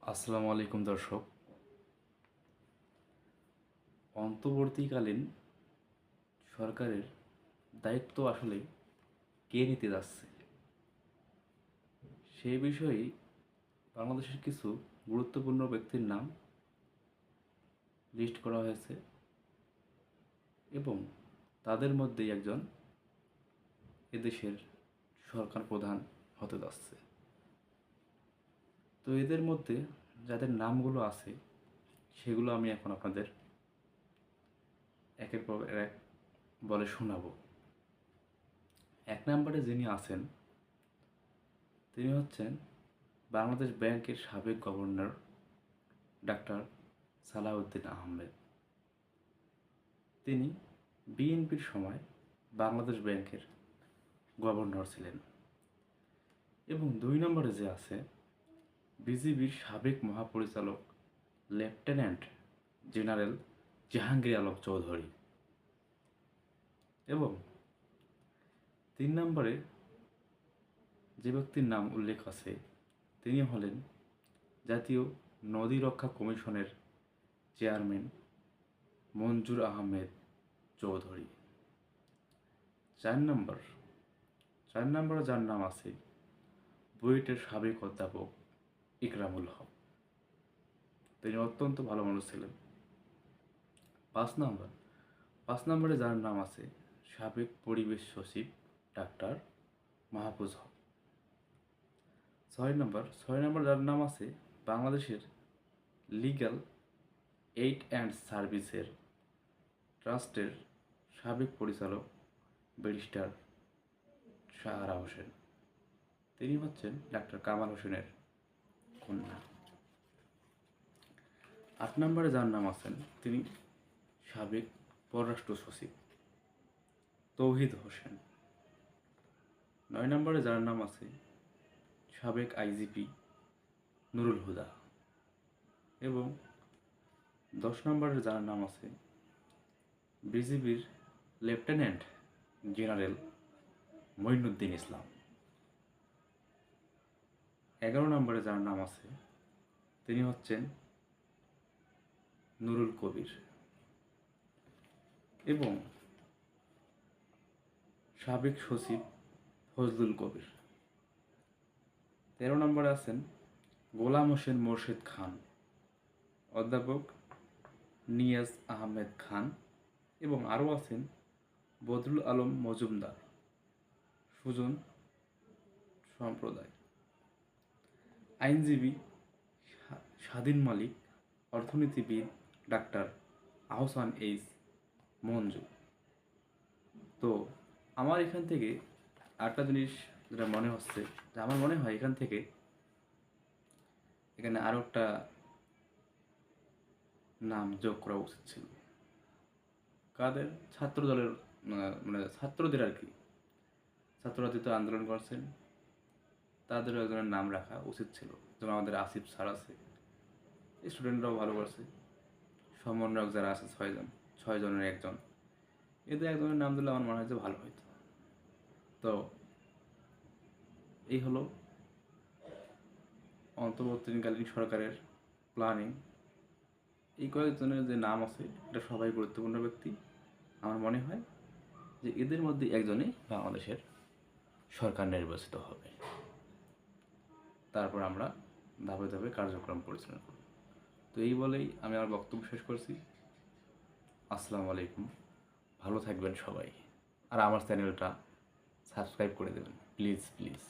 আসসালামু আলাইকুম দর্শক। অন্তর্বর্তীকালীন সরকারের দায়িত্ব আসলে কে নিতে যাচ্ছে সেই বিষয়ে বাংলাদেশের কিছু গুরুত্বপূর্ণ ব্যক্তির নাম লিস্ট করা হয়েছে এবং তাদের মধ্যেই একজন এদেশের সরকার প্রধান হতে যাচ্ছে। তো এদের মধ্যে যাদের নামগুলো আছে সেগুলো আমি এখন আপনাদের একের পর এক বলে শোনাবো। এক নম্বরে যিনি আছেন তিনি হচ্ছেন বাংলাদেশ ব্যাংকের সাবেক গভর্নর ডাক্তার সালাউদ্দিন আহমেদ। তিনি বিএনপির সময় বাংলাদেশ ব্যাংকের গভর্নর ছিলেন। এবং 2 নম্বরে যে আছে বিজিবির সাবেক মহাপরিচালক লেফটেন্যান্ট জেনারেল জাহাঙ্গীর আলম চৌধুরী। এবং 3 নম্বরে যে ব্যক্তির নাম উল্লেখ আছে তিনি হলেন জাতীয় নদী রক্ষা কমিশনের চেয়ারম্যান মঞ্জুর আহমেদ চৌধুরী। 4 নম্বরে যার নাম আছে বুয়েটের সাবেক অধ্যাপক ইকরামুল হক। তিনি অত্যন্ত ভালো মানুষ ছিলেন। 5 নম্বরে যার নাম আছে সাবেক পরিবেশ সচিব ডাক্তার মাহফুজ হক। 6 নম্বর যার নাম আছে বাংলাদেশের লিগ্যাল এইড অ্যান্ড সার্ভিসের ট্রাস্টের সাবেক পরিচালক ব্যারিস্টার সাহারা হোসেন। তিনি হচ্ছেন ডাক্তার কামাল হোসেনের কন্যা। 8 নম্বরে যার নাম আছেন তিনি সাবেক পররাষ্ট্র সচিব তৌহিদ হোসেন। 9 নম্বরে যার নাম আছে সাবেক আইজিপি নুরুল হুদা। এবং 10 নম্বরে যার নাম আছে বিজিবির লেফটেন্যান্ট জেনারেল মঈনুদ্দিন ইসলাম। 11 নম্বরে যার নাম আছে তিনি হচ্ছেন নুরুল কবির। এবং সাবেক সচিব ফজলুল কবির। 13 নম্বরে আছেন গোলাম হোসেন মোর্শেদ খান, অধ্যাপক নিয়াজ আহমেদ খান। এবং আরও আছেন বদরুল আলম মজুমদার, সুজন সম্প্রদায়। আইনজীবী স্বাধীন মালিক, অর্থনীতিবিদ ডাক্তার আহসান এইচ মঞ্জু। তো আমার এখান থেকে আরেকটা জিনিস যেটা মনে হচ্ছে যে আমার মনে হয় এখানে আরও একটা নাম যোগ করা উচিত ছিল। কাদের? ছাত্র দলের মানে ছাত্রদের আর কি। ছাত্ররা যেহেতু আন্দোলন করছেন তাদেরও একজনের নাম রাখা উচিত ছিল। যেমন আমাদের আসিফ স্যার আছে, স্টুডেন্টরাও ভালো করছে। সমন্বয়ক যারা আছে 6 জনের একজন, এদের একজনের নাম দিলে আমার মনে হয় যে ভালো হতো। তো এই হলো অন্তর্বর্তীকালীন সরকারের প্ল্যানিং। এই কয়েকজনের যে নাম আছে এটা সবাই গুরুত্বপূর্ণ ব্যক্তি। আমার মনে হয় যে এদের মধ্যে একজনই বাংলাদেশের সরকার নির্বাচিত হবে। তারপর আমরা ধাপে ধাপে কার্যক্রম পরিচালনা করব। তো এই বলেই আমি আমার বক্তব্য শেষ করছি। আসসালামু আলাইকুম, ভালো থাকবেন সবাই। আর আমার চ্যানেলটা সাবস্ক্রাইব করে দেবেন প্লিজ প্লিজ।